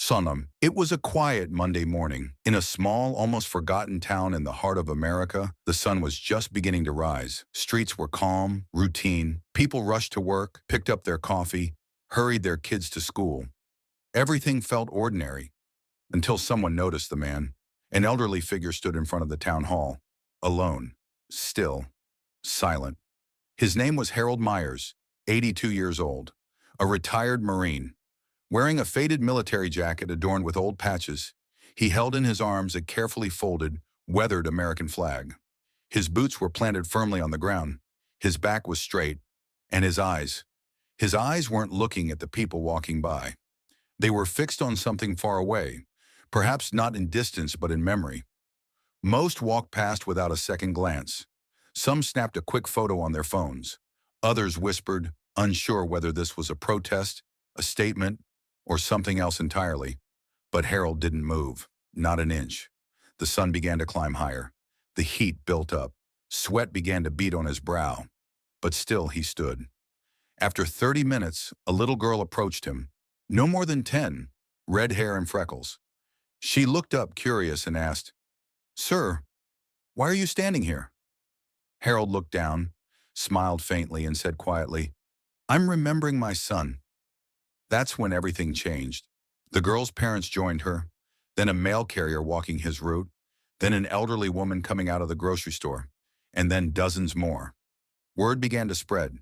Sonam. It was a quiet Monday morning. In a small, almost forgotten town in the heart of America, the sun was just beginning to rise. Streets were calm, routine. People rushed to work, picked up their coffee, hurried their kids to school. Everything felt ordinary until someone noticed the man. An elderly figure stood in front of the town hall, alone, still, silent. His name was Harold Myers, 82 years old, a retired Marine. Wearing a faded military jacket adorned with old patches, he held in his arms a carefully folded, weathered American flag. His boots were planted firmly on the ground, his back was straight, and his eyes weren't looking at the people walking by. They were fixed on something far away, perhaps not in distance but in memory. Most walked past without a second glance. Some snapped a quick photo on their phones. Others whispered, unsure whether this was a protest, a statement, or something else entirely. But Harold didn't move, not an inch. The sun began to climb higher. The heat built up. Sweat began to bead on his brow. But still he stood. After 30 minutes, a little girl approached him. No more than 10, red hair and freckles. She looked up curious and asked, "Sir, why are you standing here?" Harold looked down, smiled faintly, and said quietly, "I'm remembering my son." That's when everything changed. The girl's parents joined her, then a mail carrier walking his route, then an elderly woman coming out of the grocery store, and then dozens more. Word began to spread.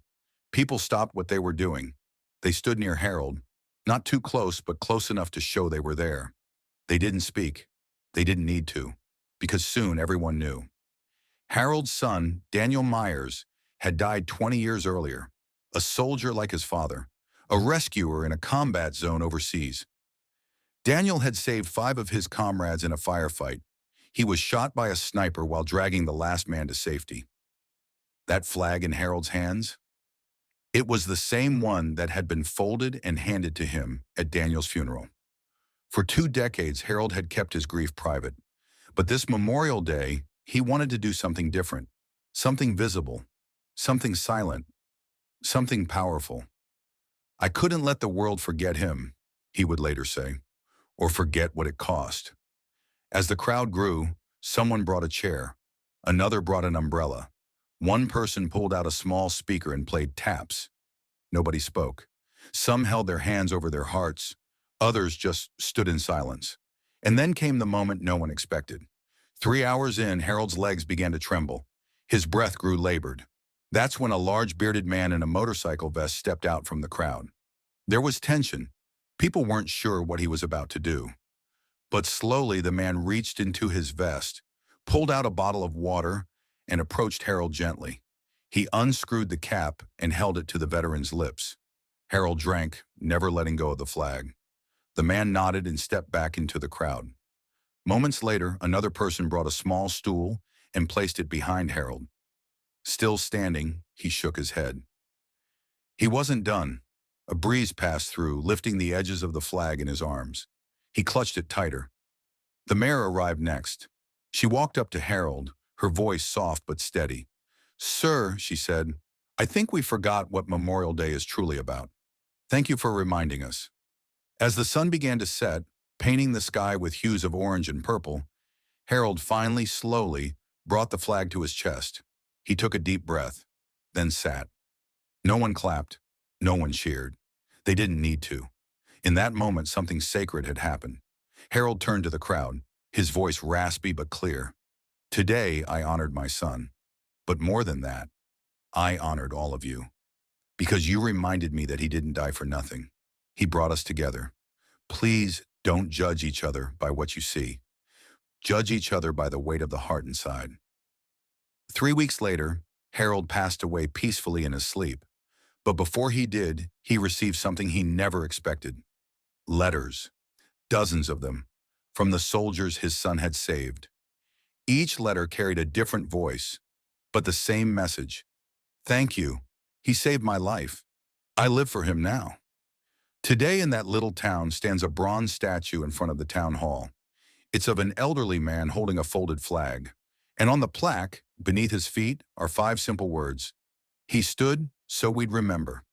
People stopped what they were doing. They stood near Harold, not too close, but close enough to show they were there. They didn't speak. They didn't need to, because soon everyone knew. Harold's son, Daniel Myers, had died 20 years earlier, a soldier like his father, a rescuer in a combat zone overseas. Daniel had saved 5 of his comrades in a firefight. He was shot by a sniper while dragging the last man to safety. That flag in Harold's hands? It was the same one that had been folded and handed to him at Daniel's funeral. For 2 decades, Harold had kept his grief private. But this Memorial Day, he wanted to do something different, something visible, something silent, something powerful. "I couldn't let the world forget him," he would later say, "or forget what it cost." As the crowd grew, someone brought a chair. Another brought an umbrella. One person pulled out a small speaker and played taps. Nobody spoke. Some held their hands over their hearts. Others just stood in silence. And then came the moment no one expected. 3 hours in, Harold's legs began to tremble. His breath grew labored. That's when a large bearded man in a motorcycle vest stepped out from the crowd. There was tension. People weren't sure what he was about to do. But slowly the man reached into his vest, pulled out a bottle of water, and approached Harold gently. He unscrewed the cap and held it to the veteran's lips. Harold drank, never letting go of the flag. The man nodded and stepped back into the crowd. Moments later, another person brought a small stool and placed it behind Harold. Still standing, he shook his head. He wasn't done. A breeze passed through, lifting the edges of the flag in his arms. He clutched it tighter. The mayor arrived next. She walked up to Harold, her voice soft but steady. "Sir," she said, "I think we forgot what Memorial Day is truly about. Thank you for reminding us." As the sun began to set, painting the sky with hues of orange and purple, Harold finally, slowly, brought the flag to his chest. He took a deep breath, then sat. No one clapped. No one cheered. They didn't need to. In that moment, something sacred had happened. Harold turned to the crowd, his voice raspy but clear. "Today, I honored my son. But more than that, I honored all of you. Because you reminded me that he didn't die for nothing. He brought us together. Please don't judge each other by what you see. Judge each other by the weight of the heart inside." 3 weeks later, Harold passed away peacefully in his sleep. But before he did, he received something he never expected. Letters. Dozens of them. From the soldiers his son had saved. Each letter carried a different voice, but the same message. "Thank you. He saved my life. I live for him now." Today in that little town stands a bronze statue in front of the town hall. It's of an elderly man holding a folded flag. And on the plaque, beneath his feet, are 5 simple words. "He stood so we'd remember."